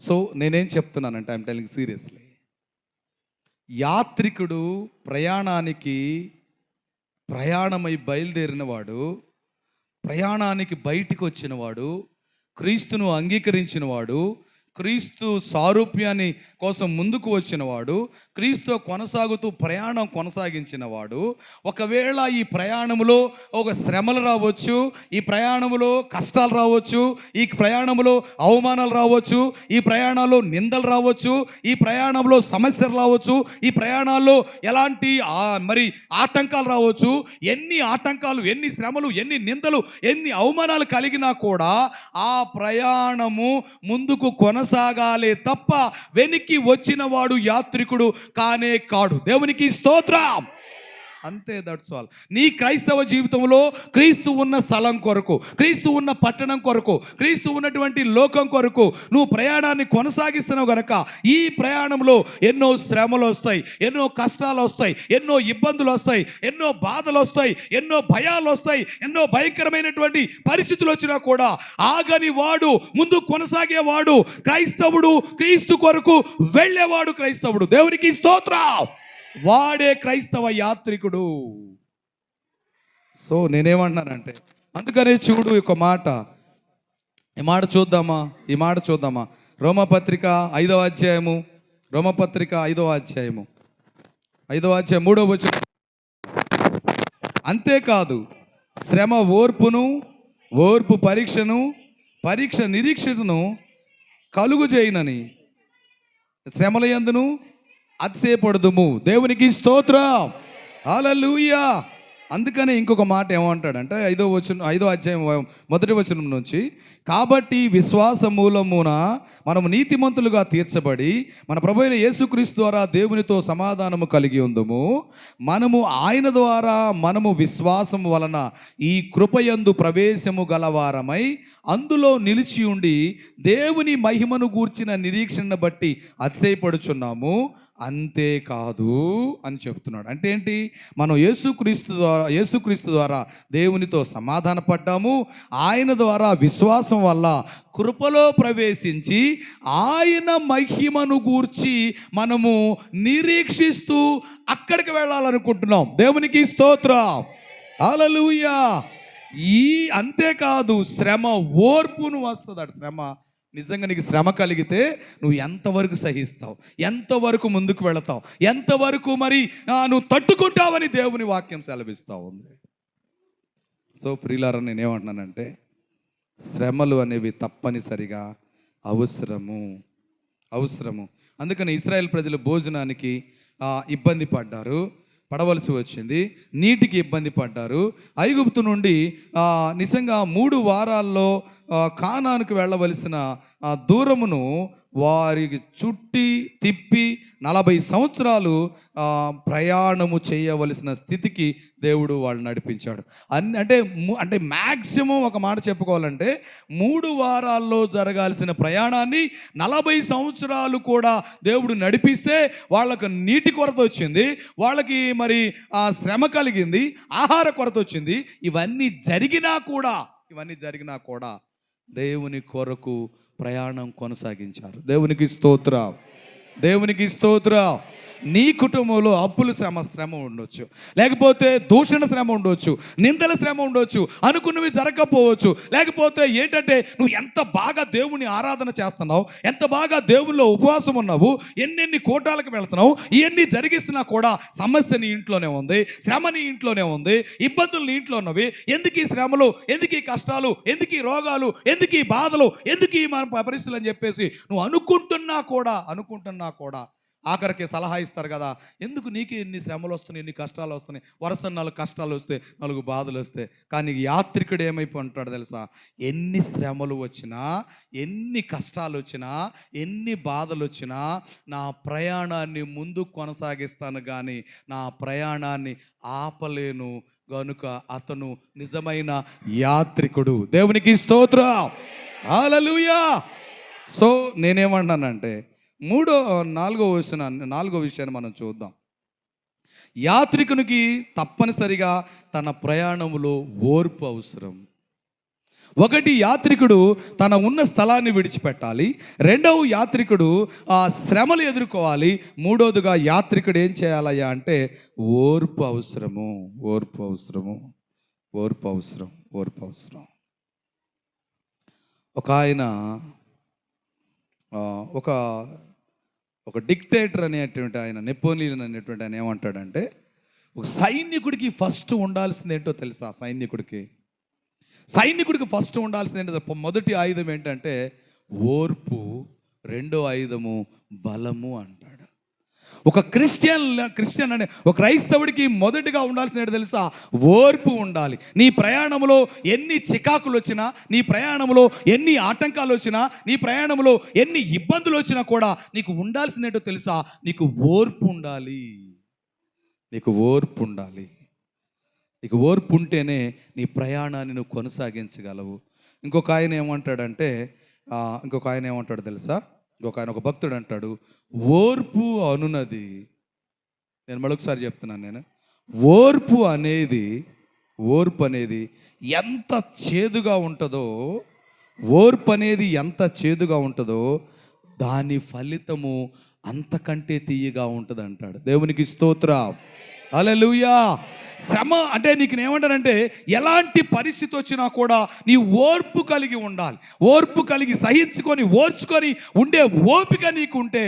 సో నేనేం చెప్తున్నానంటే, ఐఎమ్ టెల్లింగ్ సీరియస్లీ, యాత్రికుడు ప్రయాణమై బయలుదేరిన వాడు, ప్రయాణానికి బయటికి వచ్చినవాడు, క్రీస్తును అంగీకరించిన వాడు, క్రీస్తు సారూప్యాన్ని కోసం ముందుకు వచ్చినవాడు, క్రీస్తు కొనసాగుతూ ప్రయాణం కొనసాగించిన వాడు, ఒకవేళ ఈ ప్రయాణంలో ఒక శ్రమలు రావచ్చు, ఈ ప్రయాణంలో కష్టాలు రావచ్చు, ఈ ప్రయాణంలో అవమానాలు రావచ్చు, ఈ ప్రయాణాల్లో నిందలు రావచ్చు, ఈ ప్రయాణంలో సమస్యలు రావచ్చు, ఈ ప్రయాణాల్లో ఎలాంటి ఆటంకాలు రావచ్చు, ఎన్ని ఆటంకాలు, ఎన్ని శ్రమలు, ఎన్ని నిందలు, ఎన్ని అవమానాలు కలిగినా కూడా ఆ ప్రయాణము ముందుకు కొనసాగాలే తప్ప వెనక్కి వచ్చిన వాడు యాత్రికుడు కానే కాడు. దేవునికి స్తోత్రం. అంతే, దట్స్ ఆల్. నీ క్రైస్తవ జీవితంలో క్రీస్తు ఉన్న స్థలం కొరకు, క్రీస్తు ఉన్న పట్టణం కొరకు, క్రీస్తు ఉన్నటువంటి లోకం కొరకు నువ్వు ప్రయాణాన్ని కొనసాగిస్తున్నావు గనక ఈ ప్రయాణంలో ఎన్నో శ్రమలు వస్తాయి, ఎన్నో కష్టాలు వస్తాయి, ఎన్నో ఇబ్బందులు వస్తాయి, ఎన్నో బాధలు వస్తాయి, ఎన్నో భయాలు వస్తాయి, ఎన్నో భయంకరమైనటువంటి పరిస్థితులు వచ్చినా కూడా ఆగని వాడు, ముందు కొనసాగేవాడు క్రైస్తవుడు, క్రీస్తు కొరకు వెళ్ళేవాడు క్రైస్తవుడు. దేవునికి స్తోత్రం. వాడే క్రైస్తవ యాత్రికుడు. సో నేనేమంటున్నానంటే, అందుకనే చూడు ఈ మాట చూద్దామా. రోమపత్రిక 5వ అధ్యాయము, రోమపత్రిక 5వ అధ్యాయము 3వ వచనం. అంతేకాదు శ్రమ ఓర్పును, ఓర్పు పరీక్షను, పరీక్ష నిరీక్షను కలుగు చేయనని శ్రమల యందును అతిశయపడదుము. దేవునికి స్తోత్రం. హల్లెలూయా. అందుకని ఇంకొక మాట ఏమంటాడంటే 5వ అధ్యాయం 1వ వచనం నుంచి, కాబట్టి విశ్వాస మూలమున మనము నీతిమంతులుగా తీర్చబడి మన ప్రభువైన యేసుక్రీస్తు ద్వారా దేవునితో సమాధానము కలిగి ఉందుము. మనము ఆయన ద్వారా మనము విశ్వాసము వలన ఈ కృపయందు ప్రవేశము గలవారమై అందులో నిలిచి ఉండి దేవుని మహిమను గూర్చిన నిరీక్షణను బట్టి అతిశయపడుచున్నాము. అంతేకాదు అని చెప్తున్నాడు. అంటే ఏంటి? మనం యేసుక్రీస్తు ద్వారా దేవునితో సమాధాన పడ్డాము. ఆయన ద్వారా విశ్వాసం వల్ల కృపలో ప్రవేశించి ఆయన మహిమను గూర్చి మనము నిరీక్షిస్తూ అక్కడికి వెళ్ళాలనుకుంటున్నాం. దేవునికి స్తోత్రం. హల్లెలూయా. అంతేకాదు శ్రమ ఓర్పును వస్తుంది. శ్రమ నిజంగా నీకు శ్రమ కలిగితే నువ్వు ఎంతవరకు సహిస్తావు, ఎంతవరకు ముందుకు వెళతావు, ఎంతవరకు మరి నువ్వు తట్టుకుంటావని దేవుని వాక్యం సెలవిస్తూ ఉంది. సో ప్రియులారా, నేనేమంటున్నానంటే శ్రమలు అనేవి తప్పనిసరిగా అవసరము. అందుకని ఇశ్రాయేల్ ప్రజలు భోజనానికి ఇబ్బంది పడవలసి వచ్చింది, నీటికి ఇబ్బంది పడ్డారు. ఐగుప్తు నుండి నిజంగా 3 వారాల్లో కానానుకు వెళ్ళవలసిన దూరమును వారికి చుట్టి తిప్పి 40 సంవత్సరాలు ప్రయాణము చేయవలసిన స్థితికి దేవుడు వాళ్ళు నడిపించాడు. అంటే మ్యాక్సిమం ఒక మాట చెప్పుకోవాలంటే 3 వారాల్లో జరగాల్సిన ప్రయాణాన్ని 40 సంవత్సరాలు కూడా దేవుడు నడిపిస్తే వాళ్ళకు నీటి కొరత వచ్చింది, వాళ్ళకి మరి శ్రమ కలిగింది, ఆహార కొరత వచ్చింది. ఇవన్నీ జరిగినా కూడా దేవుని కొరకు ప్రయాణం కొనసాగించారు. దేవునికి స్తోత్రం. నీ కుటుంబంలో అప్పుల శ్రమ ఉండొచ్చు, లేకపోతే దూషణ శ్రమ ఉండొచ్చు, నిందల శ్రమ ఉండొచ్చు, అనుకున్నవి జరగకపోవచ్చు. లేకపోతే ఏంటంటే నువ్వు ఎంత బాగా దేవుని ఆరాధన చేస్తున్నావు, ఎంత బాగా దేవుల్లో ఉపవాసం ఉన్నావు, ఎన్నెన్ని కోటాలకు వెళ్తున్నావు, ఇవన్నీ జరిగిస్తున్నా కూడా సమస్య నీ ఇంట్లోనే ఉంది, శ్రమ నీ ఇంట్లోనే ఉంది, ఇబ్బందులు నీ ఇంట్లో ఉన్నవి. ఎందుకు ఈ శ్రమలు, ఎందుకు ఈ కష్టాలు, ఎందుకు ఈ రోగాలు, ఎందుకు ఈ బాధలు, ఎందుకు ఈ మన పరిస్థితులు అని చెప్పేసి నువ్వు అనుకుంటున్నా కూడా ఆఖరికి సలహా ఇస్తారు కదా, ఎందుకు నీకు ఎన్ని శ్రమలు వస్తున్నాయి, ఎన్ని కష్టాలు వస్తున్నాయి, వరుస 4 కష్టాలు వస్తాయి, 4 బాధలు వస్తాయి. కానీ యాత్రికుడు ఏమైపోంటాడు తెలుసా? ఎన్ని శ్రమలు వచ్చినా, ఎన్ని కష్టాలు వచ్చినా, ఎన్ని బాధలు వచ్చినా నా ప్రయాణాన్ని ముందు కొనసాగిస్తాను కానీ నా ప్రయాణాన్ని ఆపలేను గనుక అతను నిజమైన యాత్రికుడు. దేవునికి స్తోత్రం. హల్లెలూయా. సో నేనేమంటానంటే 4వ విషయాన్ని మనం చూద్దాం. యాత్రికునికి తప్పనిసరిగా తన ప్రయాణంలో ఓర్పు అవసరం. 1, యాత్రికుడు తన ఉన్న స్థలాన్ని విడిచిపెట్టాలి. 2వ యాత్రికుడు ఆ శ్రమలు ఎదుర్కోవాలి. 3వదిగా యాత్రికుడు ఏం చేయాలయ్యా అంటే ఓర్పు అవసరం. ఒక ఆయన ఒక డిక్టేటర్ అనేటువంటి ఆయన, నెపోలియన్ అనేటువంటి ఆయన ఏమంటాడంటే, ఒక సైనికుడికి ఫస్ట్ ఉండాల్సింది ఏంటో తెలుసా? సైనికుడికి ఫస్ట్ ఉండాల్సింది ఏంటో, మొదటి ఆయుధం ఏంటంటే ఓర్పు, 2వ ఆయుధము బలము అంటాడు. ఒక క్రిస్టియన్ అనే ఒక క్రైస్తవుడికి మొదటిగా ఉండాల్సింది ఏంటో తెలుసా? ఓర్పు ఉండాలి. నీ ప్రయాణంలో ఎన్ని చికాకులు వచ్చినా, నీ ప్రయాణంలో ఎన్ని ఆటంకాలు వచ్చినా, నీ ప్రయాణంలో ఎన్ని ఇబ్బందులు వచ్చినా కూడా నీకు ఉండాల్సింది ఏంటో తెలుసా? నీకు ఓర్పు ఉండాలి. నీకు ఓర్పు ఉండాలి. నీకు ఓర్పు ఉంటేనే నీ ప్రయాణాన్ని నువ్వు కొనసాగించగలవు. ఇంకొక ఆయన ఏమంటాడంటే ఇంకొక ఆయన ఏమంటాడు తెలుసా? ఇంకొక ఆయన, ఒక భక్తుడు అంటాడు, ఓర్పు అనున్నది, నేను మరొకసారి చెప్తున్నాను, నేను ఓర్పు అనేది ఎంత చేదుగా ఉంటుందో, ఓర్పు అనేది ఎంత చేదుగా ఉంటుందో దాని ఫలితము అంతకంటే తీయగా ఉంటుంది అంటాడు. దేవునికి స్తోత్రం. హల్లెలూయా. శ్రమ అంటే నీకు నేనేమంటానంటే, ఎలాంటి పరిస్థితి వచ్చినా కూడా నీ ఓర్పు కలిగి ఉండాలి. ఓర్పు కలిగి సహించుకొని ఓర్చుకొని ఉండే ఓపిక నీకు ఉంటే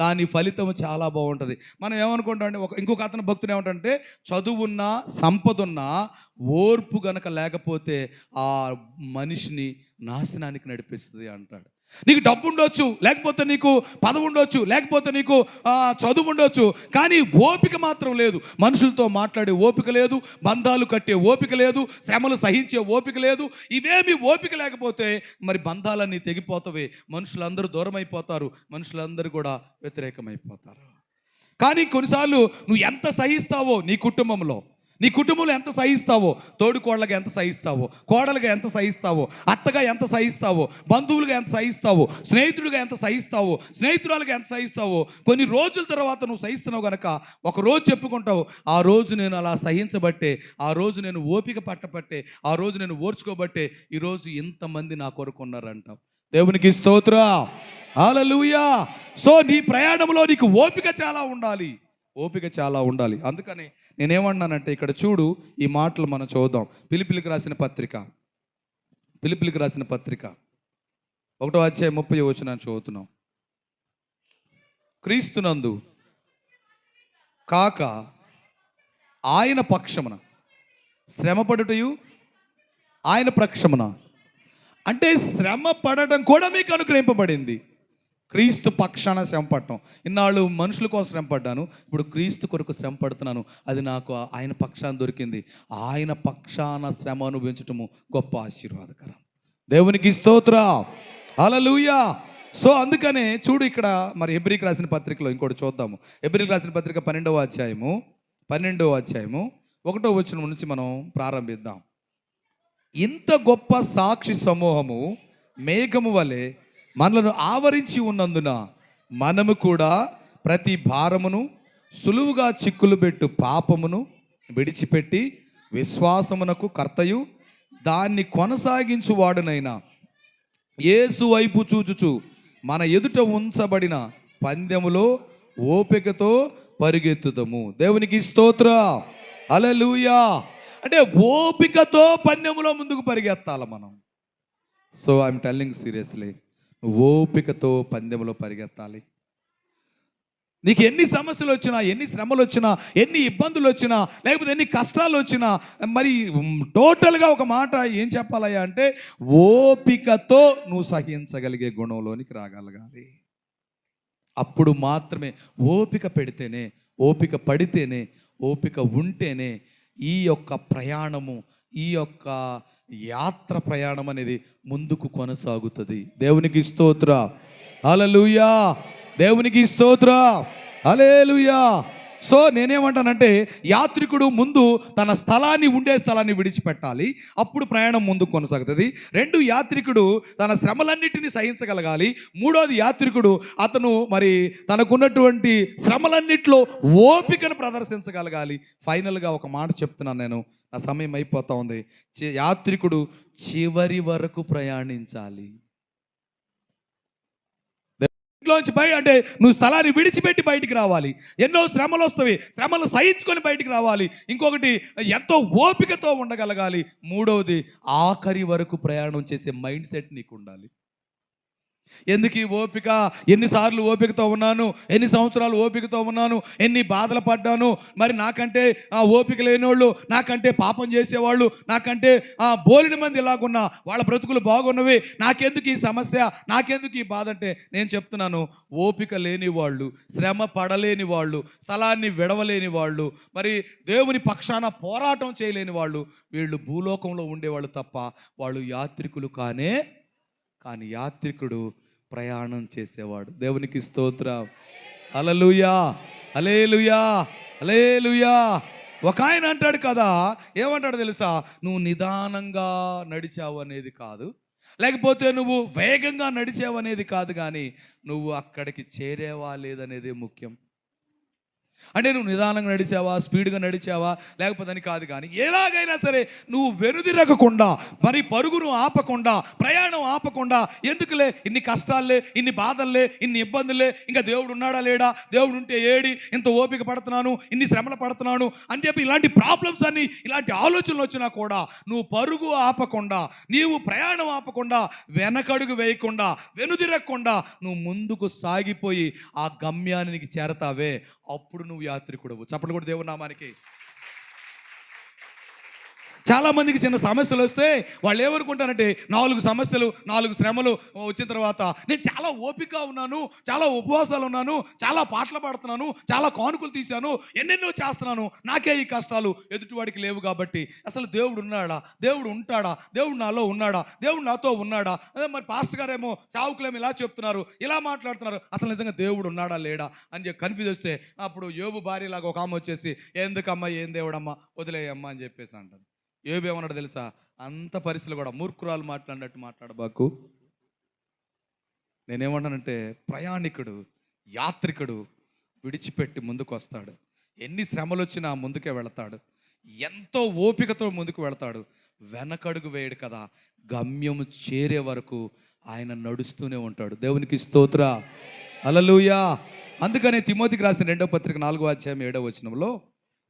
దాని ఫలితం చాలా బాగుంటుంది. మనం ఏమనుకుంటామంటే, ఇంకొక అతను భక్తుడు ఏమంటాడంటే, చదువున్నా సంపదున్నా ఓర్పు గనక లేకపోతే ఆ మనిషిని నాశనానికి నడిపిస్తుంది అంటాడు. నీకు డబ్బు ఉండొచ్చు, లేకపోతే నీకు పదవి ఉండొచ్చు, లేకపోతే నీకు చదువు ఉండొచ్చు, కానీ ఓపిక మాత్రం లేదు. మనుషులతో మాట్లాడే ఓపిక లేదు, బంధాలు కట్టే ఓపిక లేదు, శ్రమలు సహించే ఓపిక లేదు. ఇవేమి ఓపిక లేకపోతే మరి బంధాలన్నీ తెగిపోతాయి, మనుషులందరూ దూరం అయిపోతారు, మనుషులందరూ కూడా వ్యతిరేకమైపోతారు. కానీ కొన్నిసార్లు నువ్వు ఎంత సహిస్తావో నీ కుటుంబంలో ఎంత సహిస్తావో, తోడుకోళ్ళగా ఎంత సహిస్తావో, కోడలుగా ఎంత సహిస్తావో, అత్తగా ఎంత సహిస్తావో, బంధువులుగా ఎంత సహిస్తావో, స్నేహితుడిగా ఎంత సహిస్తావో, స్నేహితురాలుగా ఎంత సహిస్తావో, కొన్ని రోజుల తర్వాత నువ్వు సహిస్తున్నావు కనుక ఒక రోజు చెప్పుకుంటావు, ఆ రోజు నేను అలా సహించబట్టే, ఆ రోజు నేను ఓపిక పట్టబట్టే, ఆ రోజు నేను ఓర్చుకోబట్టే ఈరోజు ఇంతమంది నా కొరకు ఉన్నారంటావు. దేవునికి స్తోత్రం. హల్లెలూయా. సో నీ ప్రయాణంలో నీకు ఓపిక చాలా ఉండాలి. అందుకని నేనేమన్నానంటే, ఇక్కడ చూడు, ఈ మాటలు మనం చూద్దాం. ఫిలిప్పీలకు రాసిన పత్రిక 1వ అధ్యాయం 30వ వచనాన్ని చదువుతున్నాం. క్రీస్తునందు కాక ఆయన పక్షమున శ్రమపడుటయు, ఆయన పక్షమున అంటే శ్రమ పడటం కూడా మీకు అనుగ్రహింపబడింది. క్రీస్తు పక్షాన శ్రమ పడటం. ఇన్నాళ్ళు మనుషుల కోసం శ్రమ పడ్డాను, ఇప్పుడు క్రీస్తు కొరకు శ్రమ పడుతున్నాను. అది నాకు ఆయన పక్షాన దొరికింది. ఆయన పక్షాన శ్రమ అనుభవించటము గొప్ప ఆశీర్వాదకరం. దేవునికి స్తోత్రం. హల్లెలూయా. సో అందుకనే చూడు, ఇక్కడ మరి హెబ్రీకి రాసిన పత్రికలో ఇంకోటి చూద్దాము. హెబ్రీకి రాసిన పత్రిక 12వ అధ్యాయము 1వ వచనం నుంచి మనం ప్రారంభిద్దాం. ఇంత గొప్ప సాక్షి సమూహము మేఘము వలె మనలను ఆవరించి ఉన్నందున మనము కూడా ప్రతి భారమును, సులువుగా చిక్కులు పెట్టు పాపమును విడిచిపెట్టి విశ్వాసమునకు కర్తయు దాన్ని కొనసాగించువాడునైనా యేసు వైపు చూచుచు మన ఎదుట ఉంచబడిన పందెములో ఓపికతో పరిగెత్తుదము. దేవునికి స్తోత్రం. హల్లెలూయా. అంటే ఓపికతో పందెములో ముందుకు పరిగెత్తాలి మనం. సో ఐఎమ్ టెల్లింగ్ సీరియస్లీ, ఓపికతో పందెంలో పరిగెత్తాలి. నీకు ఎన్ని సమస్యలు వచ్చినా, ఎన్ని శ్రమలు వచ్చినా, ఎన్ని ఇబ్బందులు వచ్చినా, లేకపోతే ఎన్ని కష్టాలు వచ్చినా, మరి టోటల్గా ఒక మాట ఏం చెప్పాలయ్యా అంటే, ఓపికతో నువ్వు సహించగలిగే గుణంలోనికి రాగలగాలి. అప్పుడు మాత్రమే, ఓపిక పెడితేనే, ఓపిక పడితేనే, ఓపిక ఉంటేనే ఈ యొక్క ప్రయాణము, ఈ యొక్క యాత్ర ప్రయాణం అనేది ముందుకు కొనసాగుతుంది. దేవునికి స్తోత్రం. హల్లెలూయా. దేవునికి స్తోత్రం. హల్లెలూయా. సో నేనేమంటానంటే, యాత్రికుడు ముందు తన ఉండే స్థలాన్ని విడిచిపెట్టాలి, అప్పుడు ప్రయాణం ముందుకు కొనసాగుతుంది. 2, యాత్రికుడు తన శ్రమలన్నిటిని సహించగలగాలి. 3వది, యాత్రికుడు అతను మరి తనకున్నటువంటి శ్రమలన్నిట్లో ఓపికను ప్రదర్శించగలగాలి. ఫైనల్గా ఒక మాట చెప్తున్నాను నేను, నా సమయం అయిపోతా ఉంది. యాత్రికుడు చివరి వరకు ప్రయాణించాలి. ఇంట్లోంచి అంటే నువ్వు స్థలాన్ని విడిచిపెట్టి బయటికి రావాలి. ఎన్నో శ్రమలు వస్తాయి, శ్రమలు సహించుకొని బయటికి రావాలి. ఇంకొకటి, ఎంతో ఓపికతో ఉండగలగాలి. 3వది, ఆఖరి వరకు ప్రయాణం చేసే మైండ్ సెట్ నీకు ఉండాలి. ఎందుకు ఈ ఓపిక? ఎన్నిసార్లు ఓపికతో ఉన్నాను, ఎన్ని సంవత్సరాలు ఓపికతో ఉన్నాను, ఎన్ని బాధలు పడ్డాను. మరి నాకంటే ఓపిక లేనివాళ్ళు, నాకంటే పాపం చేసేవాళ్ళు, నాకంటే బోలిన మంది ఇలాగున్నా వాళ్ళ బ్రతుకులు బాగున్నవి, నాకెందుకు ఈ సమస్య, నాకెందుకు ఈ బాధ అంటే నేను చెప్తున్నాను, ఓపిక లేని వాళ్ళు, శ్రమ పడలేని వాళ్ళు, స్థలాన్ని విడవలేని వాళ్ళు, మరి దేవుని పక్షాన పోరాటం చేయలేని వాళ్ళు, వీళ్ళు భూలోకంలో ఉండేవాళ్ళు తప్ప వాళ్ళు యాత్రికులు కానీ యాత్రికుడు ప్రయాణం చేసేవాడు. దేవునికి స్తోత్రం. హల్లెలూయా. హల్లెలూయా. హల్లెలూయా. ఒక ఆయన అంటాడు కదా, ఏమంటాడు తెలుసా? నువ్వు నిదానంగా నడిచావు అనేది కాదు, లేకపోతే నువ్వు వేగంగా నడిచావు అనేది కాదు, కానీ నువ్వు అక్కడికి చేరేవా లేదనేదే ముఖ్యం. అంటే నువ్వు నిదానంగా నడిచావా, స్పీడ్గా నడిచావా, లేకపోతే అని కాదు, కానీ ఎలాగైనా సరే నువ్వు వెనుదిరగకుండా, మరి పరుగును ఆపకుండా, ప్రయాణం ఆపకుండా, ఎందుకులే ఇన్ని కష్టాలే, ఇన్ని బాధల్లే, ఇన్ని ఇబ్బందులే, ఇంకా దేవుడు ఉన్నాడా లేడా, దేవుడు ఉంటే ఏడి, ఇంత ఓపిక పడుతున్నాను, ఇన్ని శ్రమలు పడుతున్నాను అని చెప్పి ఇలాంటి ప్రాబ్లమ్స్ అన్ని, ఇలాంటి ఆలోచనలు వచ్చినా కూడా నువ్వు పరుగు ఆపకుండా, నీవు ప్రయాణం ఆపకుండా, వెనకడుగు వేయకుండా, వెనుదిరగకుండా నువ్వు ముందుకు సాగిపోయి ఆ గమ్యానికి చేరతావే, అప్పుడు నువ్వు యాత్రికుడవు. చప్పట్లు కూడా దేవుని నామానికి. చాలా మందికి చిన్న సమస్యలు వస్తే వాళ్ళు ఏమనుకుంటారంటే, 4 సమస్యలు 4 శ్రమలు వచ్చిన తర్వాత నేను చాలా ఓపిక ఉన్నాను, చాలా ఉపవాసాలు ఉన్నాను, చాలా పాటలు పాడుతున్నాను, చాలా కానుకలు తీశాను, ఎన్నెన్నో చేస్తున్నాను, నాకే ఈ కష్టాలు, ఎదుటివాడికి లేవు కాబట్టి అసలు దేవుడు ఉన్నాడా, దేవుడు ఉంటాడా, దేవుడు నాలో ఉన్నాడా, దేవుడు నాతో ఉన్నాడా, అదే మరి పాస్టర్ గారేమో చావుకులేమో ఇలా చెప్తున్నారు, ఇలా మాట్లాడుతున్నారు, అసలు నిజంగా దేవుడు ఉన్నాడా లేడా అని చెప్పి కన్ఫ్యూజ్ వస్తే, అప్పుడు యోబు భార్యలాగా ఒక ఆమె వచ్చేసి, ఎందుకమ్మా, ఏం దేవుడమ్మా, వదిలేయమ్మా అని చెప్పేసి అంటారు. యోబు ఏమన్నాడు తెలుసా? అంత పరిస్థితులు కూడా మూర్ఖురాలు మాట్లాడినట్టు మాట్లాడబాకు. నేనేమంటానంటే, ప్రయాణికుడు, యాత్రికుడు విడిచిపెట్టి ముందుకు వస్తాడు. ఎన్ని శ్రమలు వచ్చినా ముందుకే వెళతాడు, ఎంతో ఓపికతో ముందుకు వెళతాడు, వెనకడుగు వేయడు కదా, గమ్యము చేరే వరకు ఆయన నడుస్తూనే ఉంటాడు. దేవునికి స్తోత్ర, హల్లెలూయా. అందుకనే తిమోతికి రాసిన 2వ పత్రిక 4వ అధ్యాయం 7వ వచనంలో,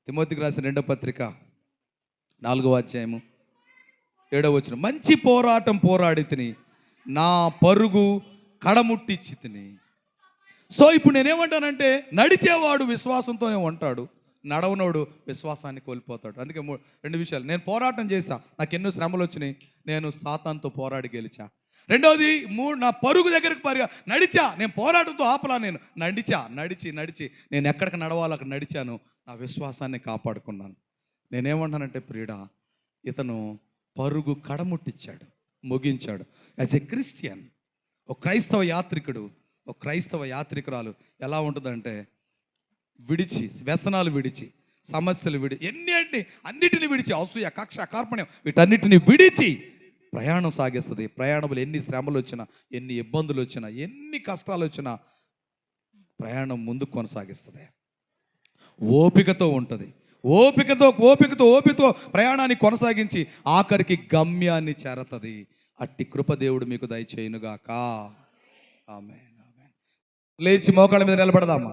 తిమోతికి రాసిన 2వ పత్రిక 4వ అధ్యాయము 7వ వచనం, మంచి పోరాటం పోరాడి తిని, నా పరుగు కడముట్టించి తిని. సో ఇప్పుడు నేనేమంటానంటే, నడిచేవాడు విశ్వాసంతోనే ఉంటాడు, నడవనోడు విశ్వాసాన్ని కోల్పోతాడు. అందుకే 2 విషయాలు. నేను పోరాటం చేశా, నాకు ఎన్నో శ్రమలు వచ్చినాయి, నేను సాతానుతో పోరాడి గెలిచా. రెండవది, నా పరుగు దగ్గరకు నడిచా, నేను పోరాటంతో ఆపలా, నేను నడిచి నేను ఎక్కడికి నడవాలో అక్కడ నడిచాను, నా విశ్వాసాన్ని కాపాడుకున్నాను. నేనేమంటానంటే ప్రియుడా, ఇతను పరుగు కడముట్టించాడు, ముగించాడు. యాజ్ ఎ క్రిస్టియన్, ఒక క్రైస్తవ యాత్రికుడు, ఒక క్రైస్తవ యాత్రికురాలు ఎలా ఉంటుందంటే, విడిచి, వ్యసనాలు విడిచి, సమస్యలు అన్నిటిని విడిచి, అసూయ, కక్ష, కార్పణ్యం, వీటన్నిటిని విడిచి ప్రయాణం సాగిస్తుంది. ప్రయాణంలో ఎన్ని శ్రమలు వచ్చినా, ఎన్ని ఇబ్బందులు వచ్చినా, ఎన్ని కష్టాలు వచ్చినా ప్రయాణం ముందుకు కొనసాగిస్తుంది. ఓపికతో ఉంటుంది, ఓపికతో ప్రయాణాన్ని కొనసాగించి ఆఖరికి గమ్యాన్ని చేరతది. అట్టి కృప దేవుడు మీకు దయచేయునుగాక. ఆమేన్. లేచి మోకాళ్ళ మీద నిలబడదామా?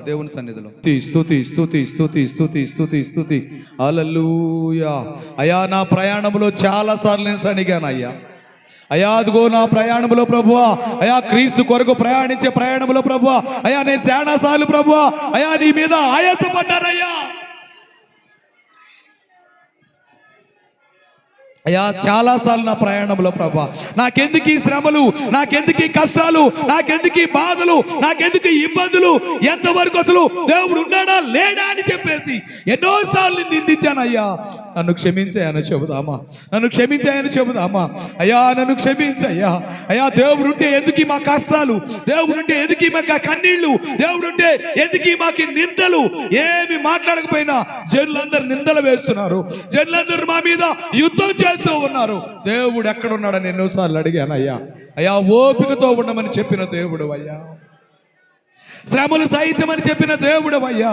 దేవుని సన్నిధిలో స్తుతి. హల్లెలూయా. అయ్యా, నా ప్రయాణంలో చాలా సార్లు నేను సనిగాను అయ్యా. అదిగో నా ప్రయాణంలో ప్రభువా, క్రీస్తు కొరకు ప్రయాణించే ప్రయాణంలో ప్రభువా, నేను శానాసార్లు ప్రభువా, నీ మీద ఆయాసపడ్డానయ్యా. చాలాసార్లు నా ప్రయాణంలో ప్రభా, నాకెందుకు ఈ శ్రమలు, నాకెందుకు ఈ కష్టాలు, నాకెందుకు ఈ బాధలు, నాకెందుకు ఈ ఇబ్బందులు, ఎంతవరకు అసలు దేవుడు ఉన్నాడా లేడా అని చెప్పేసి ఎన్నోసార్లు నిందించానయ్యా. నన్ను క్షమించాయని చెబుదామా? నన్ను క్షమించయ్యా. దేవుడు ఉంటే ఎందుకు మా కష్టాలు, దేవుడు ఉంటే ఎందుకు మాకు కన్నీళ్లు, దేవుడు ఉంటే ఎందుకు మాకు నిందలు? ఏమి మాట్లాడకపోయినా జనులందరూ నిందలు వేస్తున్నారు, జనులందరూ మా మీద యుద్ధం చేస్తున్నారు. ఉన్నారు. దేవుడు ఎక్కడున్నాడని ఎన్నోసార్లు అడిగాను అయ్యా. ఓపికతో ఉండమని చెప్పిన దేవుడు అయ్యా, శ్రమలు సహించమని చెప్పిన దేవుడు అయ్యా,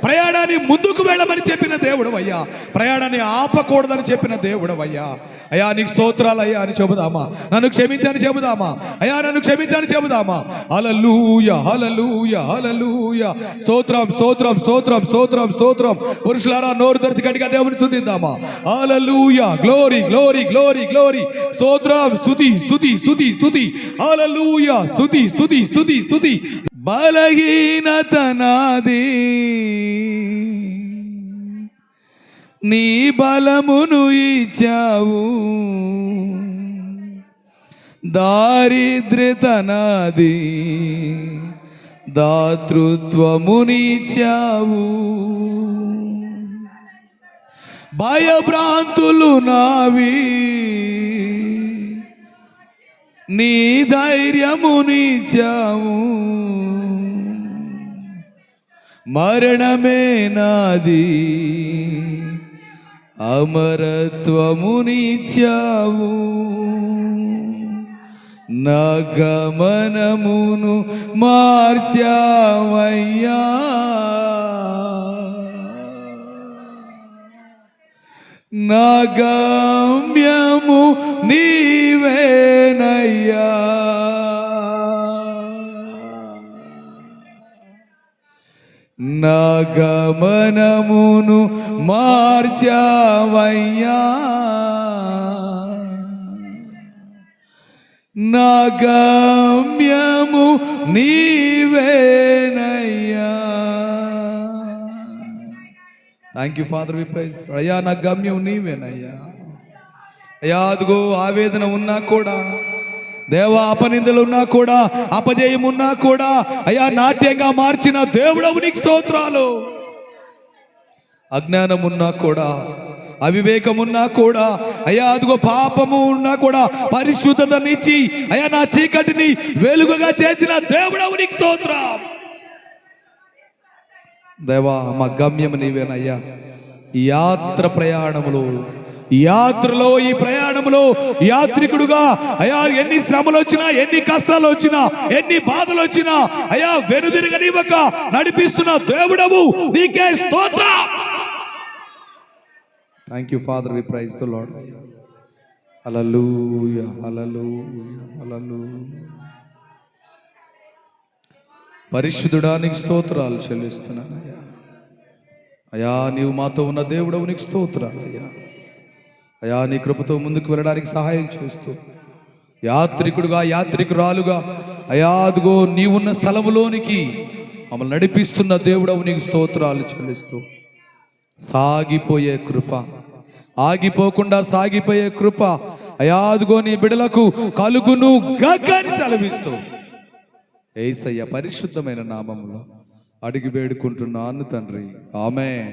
ప్రయాణాన్ని ముందుకు వెళ్ళమని చెప్పిన దేవుడు అయ్యా, ప్రయాణాన్ని ఆపకూడదని చెప్పిన దేవుడు అయ్యా. నీకు స్తోత్రాలు అయ్యా అని చెబుదామా? నన్ను క్షమించని చెబుదామా? నన్ను క్షమించని చెబుదామా? హల్లెలూయా, హల్లెలూయా, హల్లెలూయా. స్తోత్రం. పురుషులారా, నోరు తెరిచి గట్టిగా దేవుని స్తుతిద్దామా? హల్లెలూయా, గ్లోరీ. స్తోత్రం, స్తుతి. హల్లెలూయా, స్తుతి. బలహీనత నాది, నీ బలమును ఇచ్చావు, దారిద్ర్యత నాది, దాతృత్వమునిచ్చావు, భయభ్రాంతులు నావి, నీ ధైర్యమునిచ్చావు, మరణమే నాది, అమరత్వమునిచ్చావు. నా గమనమును మార్చావయ్యా, నా గమ్యము నీవేనయ్యా. నా గమనమును మార్చావయ్యా, నా గమ్యము నీవేనయ్యా. Thank you father, we praise. అయ్యా నా గమ్యం నీవేనయ్యా. అయ్యా అదిగో ఆవేదన ఉన్నా కూడా, దేవా అపనిందలు ఉన్నా కూడా, అపజయం ఉన్నా కూడా, అయ్యా నాట్యంగా మార్చిన దేవుడవు నీకు స్తోత్రాలు. అజ్ఞానం ఉన్నా కూడా, అవివేకం ఉన్నా కూడా, అయ్యా అదిగో పాపము ఉన్నా కూడా పరిశుద్ధతనిచ్చి అయ్యా నా చీకటిని వెలుగుగా చేసిన దేవుడవు నీకు స్తోత్రం. దేవా మా గమ్యం నీవేనయ్యా. ఈ యాత్ర ప్రయాణములో, ఈ యాత్రలో, ఈ ప్రయాణంలో యాత్రికుడుగా అయ్యా ఎన్ని శ్రమలు వచ్చినా, ఎన్ని కష్టాలు వచ్చినా, ఎన్ని బాధలు వచ్చినా అయ్యా వెనుదిరగనివ్వక నడిపిస్తున్న దేవుడవు నీకే స్తోత్రం. Thank you father, we praise the Lord. Hallelujah, hallelujah, hallelujah. పరిశుద్ధుడా నీకు స్తోత్రాలు చెల్లిస్తున్నాను అయ్యా. అయ్యా నీవు మాతో ఉన్న దేవుడవు నీకు స్తోత్రాలు అయ్యా. అయ్యా నీ కృపతో ముందుకు వెళ్ళడానికి సహాయం చేస్తూ, యాత్రికుడుగా, యాత్రికురాలుగా అయ్యా అదిగో నీవున్న స్థలములోనికి మమ్మల్ని నడిపిస్తున్న దేవుడవు నీకు స్తోత్రాలు చెల్లిస్తూ, సాగిపోయే కృప, ఆగిపోకుండా సాగిపోయే కృప అయ్యా అదిగో నీ బిడలకు కలుగును గాకని సెలవిస్తూ యేసయ్య పరిశుద్ధమైన నామములో అడిగి వేడుకుంటున్నాను తండ్రి, ఆమేన్.